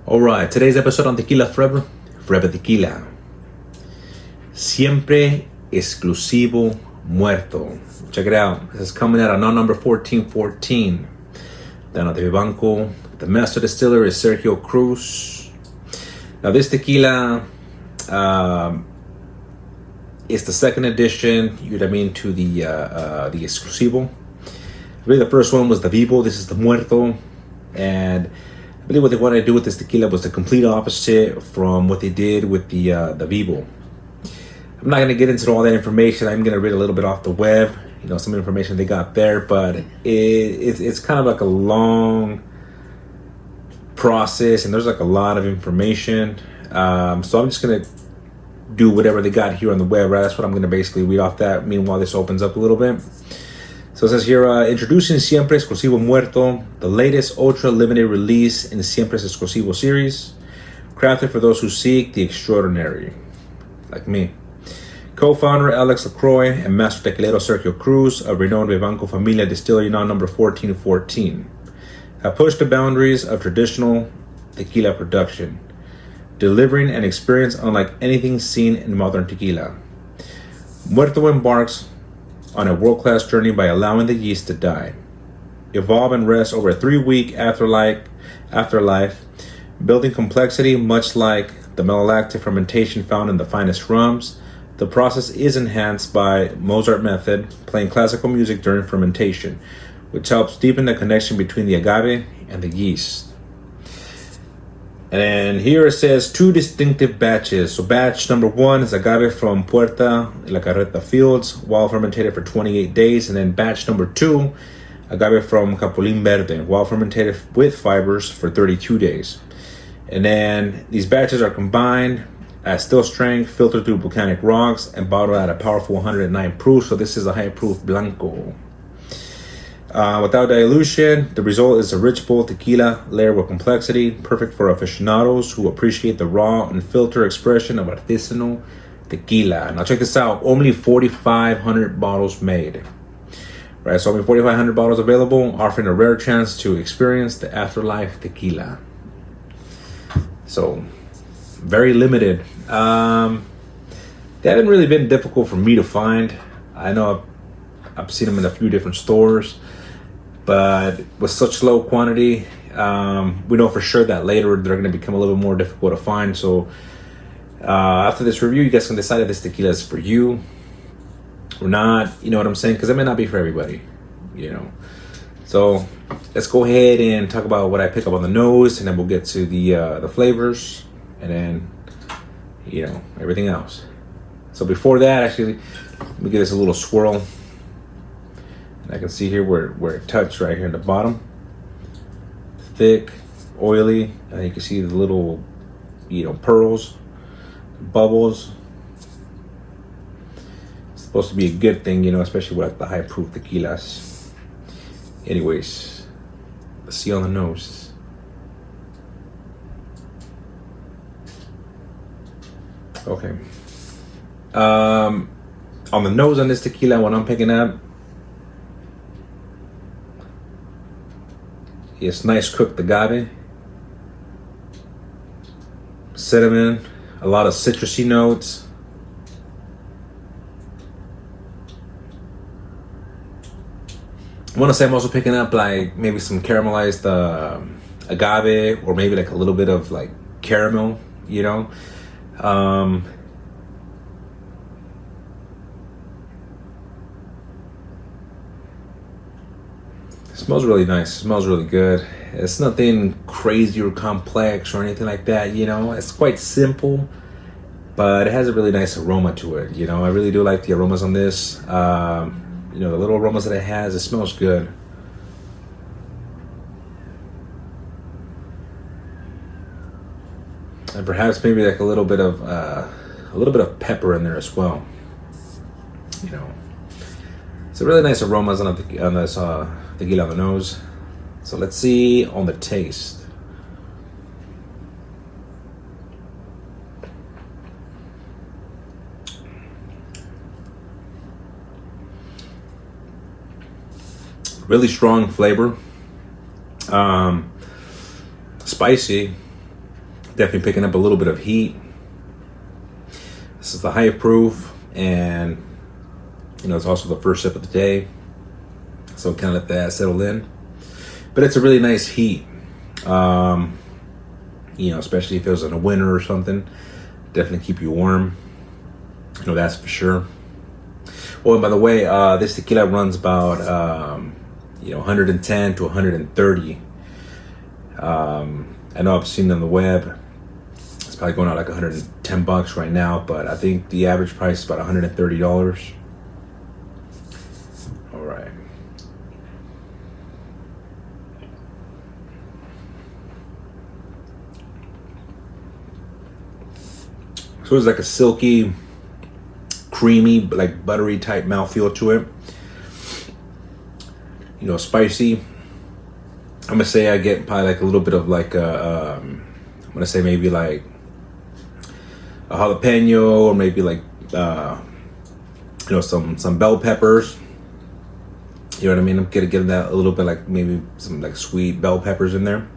Alright, today's episode on Tequila Forever Tequila. Siempre Exclusivo Muerto. Check it out. This is coming out on number 1414. Down at the blanco. The master distiller is Sergio Cruz. Now this tequila is the second edition, to the Exclusivo. I believe the first one was the Vivo. This is the Muerto. And I believe what they wanted to do with this tequila was the complete opposite from what they did with the Vivo. I'm not going to get into all that information. I'm going to read a little bit off the web, some information they got there, but it's kind of like a long process and there's like a lot of information. So I'm just going to do whatever they got here on the web, right? That's what I'm going to basically read off that. Meanwhile, this opens up a little bit. So it says here, introducing Siempre Exclusivo Muerto, the latest ultra limited release in the Siempre Exclusivo series, crafted for those who seek the extraordinary, like me. Co-founder Alex LaCroix and master tequilero Sergio Cruz of renowned Vivanco Familia Distillery number 1414 have pushed the boundaries of traditional tequila production, delivering an experience unlike anything seen in modern tequila. Muerto embarks on a world-class journey by allowing the yeast to die, evolve and rest over a 3-week afterlife, building complexity much like the malolactic fermentation found in the finest rums. The process is enhanced by Mozart method, playing classical music during fermentation, which helps deepen the connection between the agave and the yeast. And here it says 2 distinctive batches. So batch number 1 is agave from Puerta La Carreta fields, wild fermented for 28 days. And then batch number 2, agave from Capulín Verde, wild fermented with fibers for 32 days. And then these batches are combined at still strength, filtered through volcanic rocks, and bottled at a powerful 109 proof. So this is a high proof blanco. Without dilution, the result is a rich, bold tequila layered with complexity, perfect for aficionados who appreciate the raw and filtered expression of artisanal tequila. Now check this out, only 4,500 bottles made. Right, so only 4,500 bottles available, offering a rare chance to experience the afterlife tequila. So, very limited. They haven't really been difficult for me to find. I know I've seen them in a few different stores, but with such low quantity, we know for sure that later they're going to become a little bit more difficult to find. So after this review, you guys can decide if this tequila is for you or not. You know what I'm saying? Because it may not be for everybody, So let's go ahead and talk about what I pick up on the nose, and then we'll get to the flavors, and then everything else. So before that, actually, let me give this a little swirl. And I can see here where it touched right here in the bottom. Thick, oily, and you can see the little, pearls, bubbles. It's supposed to be a good thing, especially with the high proof tequilas. Anyways, let's see on the nose. Okay. On the nose on this tequila, what I'm picking up, it's nice cooked agave, cinnamon, a lot of citrusy notes. I want to say I'm also picking up like maybe some caramelized agave, or maybe like a little bit of like caramel, It smells really nice. It smells really good. It's nothing crazy or complex or anything like that, It's quite simple, but it has a really nice aroma to it, I really do like the aromas on this. The little aromas that it has, it smells good. And perhaps maybe like a little bit of pepper in there as well. It's a really nice aromas on this tequila on the nose. So let's see on the taste. Really strong flavor. Spicy. Definitely picking up a little bit of heat. This is the high proof, and it's also the first sip of the day, so kind of let that settle in. But it's a really nice heat, especially if it was in the winter or something. Definitely keep you warm. That's for sure. Oh, and by the way, this tequila runs about 110 to 130. I know I've seen it on the web. It's probably going out like $110 right now, but I think the average price is about $130. All right. So it's like a silky, creamy, like buttery type mouthfeel to it. Spicy. I'm gonna say I get probably like a little bit of like I'm gonna say maybe like a jalapeno, or maybe like some bell peppers. You know what I mean? I'm gonna get that a little bit, like maybe some like sweet bell peppers in there.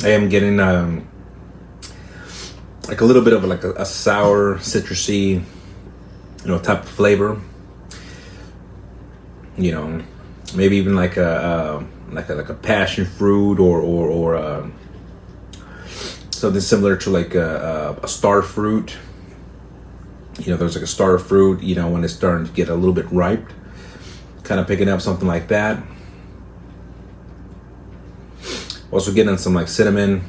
I am getting like a little bit of like a sour, citrusy, type of flavor. Maybe even like a passion fruit, or something similar to like a star fruit. There's like a star fruit. When it's starting to get a little bit ripe, kind of picking up something like that. Also getting some like cinnamon.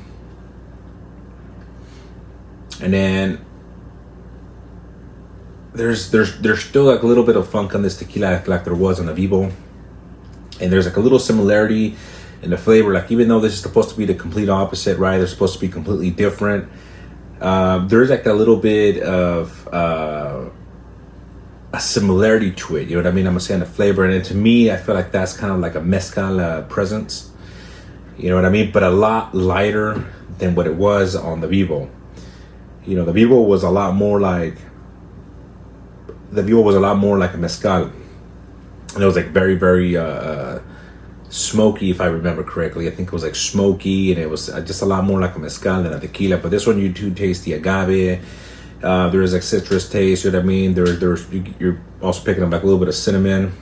And then there's still like a little bit of funk on this tequila, like there was on the Vivo. And there's like a little similarity in the flavor. Like, even though this is supposed to be the complete opposite, right? They're supposed to be completely different. There's like a little bit of a similarity to it. You know what I mean? I'm gonna say on the flavor. And then to me, I feel like that's kind of like a mezcal presence. You know what I mean? But a lot lighter than what it was on the Vivo. The Vivo was a lot more like a mezcal. And it was like very, very smoky, if I remember correctly. I think it was like smoky, and it was just a lot more like a mezcal than a tequila. But this one, you do taste the agave. There is like citrus taste. You know what I mean? You're also picking up like a little bit of cinnamon.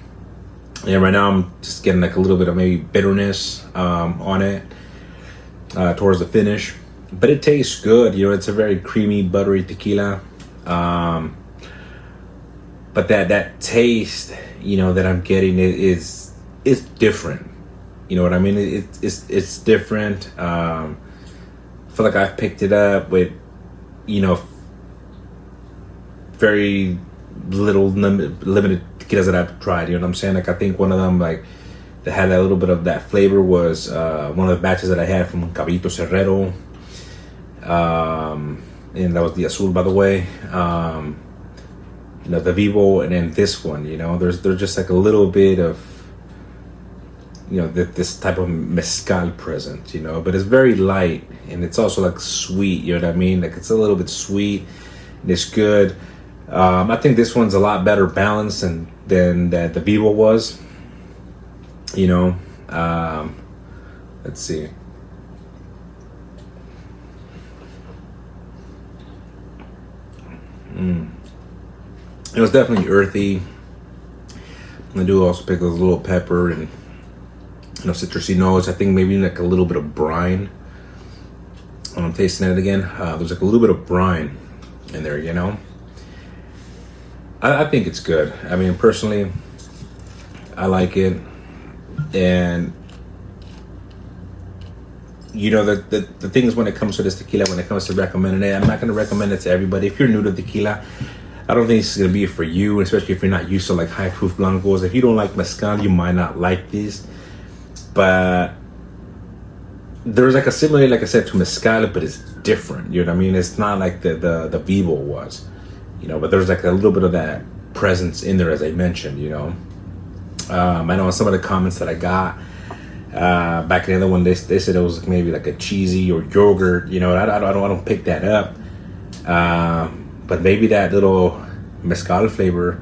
And right now I'm just getting like a little bit of maybe bitterness on it towards the finish. But it tastes good. It's a very creamy, buttery tequila. But that taste, that I'm getting is different. You know what I mean? It's different. I feel like I've picked it up with, very little limited tequilas that I've tried. You know what I'm saying? Like, I think one of them, like, that had a little bit of that flavor was one of the batches that I had from Caballito Cerrero. And that was the Azul, by the way. The Vivo, and then this one. There's just like a little bit of this type of mezcal present. But it's very light, and it's also like sweet. You know what I mean? Like, it's a little bit sweet, and it's good. I think this one's a lot better balanced than that the Vivo was. Let's see. It was definitely earthy. I do also pick a little pepper and citrusy notes. I think maybe like a little bit of brine. When I'm tasting it again, there's like a little bit of brine in there. I think it's good. I mean, personally, I like it. And the thing is, when it comes to this tequila, when it comes to recommending it, I'm not going to recommend it to everybody. If you're new to tequila, I don't think this is going to be for you, especially if you're not used to like high proof blancos. If you don't like mezcal, you might not like these. But there's like a similarity, like I said, to mezcal, but it's different. You know what I mean? It's not like the Vivo was, but there's like a little bit of that presence in there, as I mentioned. I know some of the comments that I got back in the other one, they said it was maybe like a cheesy or yogurt. I don't pick that up. But maybe that little mezcal flavor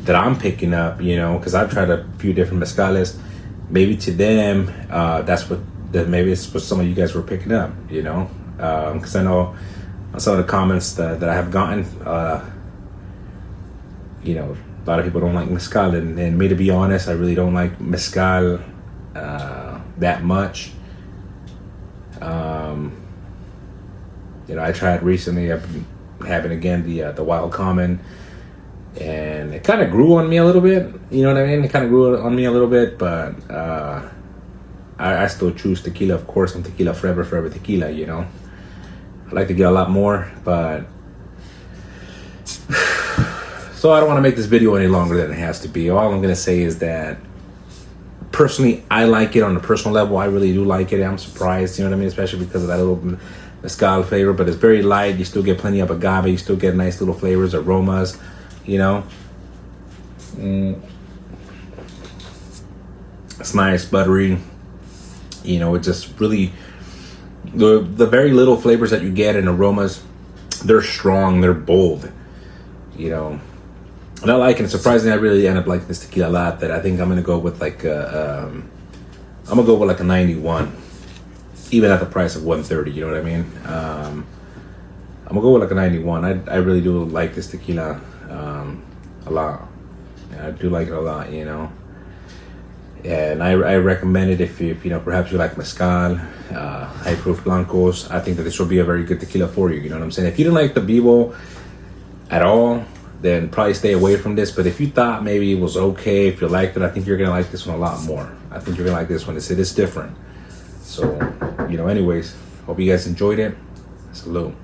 that I'm picking up, you know, because I've tried a few different mezcales. Maybe to them, maybe it's what some of you guys were picking up, you know, because I know some of the comments that I have gotten, you know, a lot of people don't like mezcal, and me, to be honest, I really don't like mezcal that much. You know, I tried recently. I've been having again the Wild Common, and it kind of grew on me a little bit. You know what I mean? It kind of grew on me a little bit, but I still choose tequila. Of course, I'm tequila forever tequila. You know, I like to get a lot more, but so I don't want to make this video any longer than it has to be. All I'm gonna say is that personally, I like it on a personal level. I really do like it. I'm surprised, you know what I mean, especially because of that little mezcal flavor. But it's very light. You still get plenty of agave. You still get nice little flavors, aromas, you know. It's nice, buttery. You know, it just really, the very little flavors that you get and aromas, they're strong, they're bold, you know. And I like it. And surprisingly, I really end up liking this tequila a lot. That I think I'm gonna go with like a 91, even at the price of 130. You know what I mean? I'm gonna go with like a 91. I really do like this tequila a lot. I do like it a lot. You know, and I recommend it if you know, perhaps you like mezcal, high proof blancos. I think that this will be a very good tequila for you. You know what I'm saying? If you didn't like the Vivo at all, then probably stay away from this. But if you thought maybe it was okay, if you liked it, I think you're gonna like this one a lot more. I think you're gonna like this one. It's different. So, you know, anyways, hope you guys enjoyed it. Salute.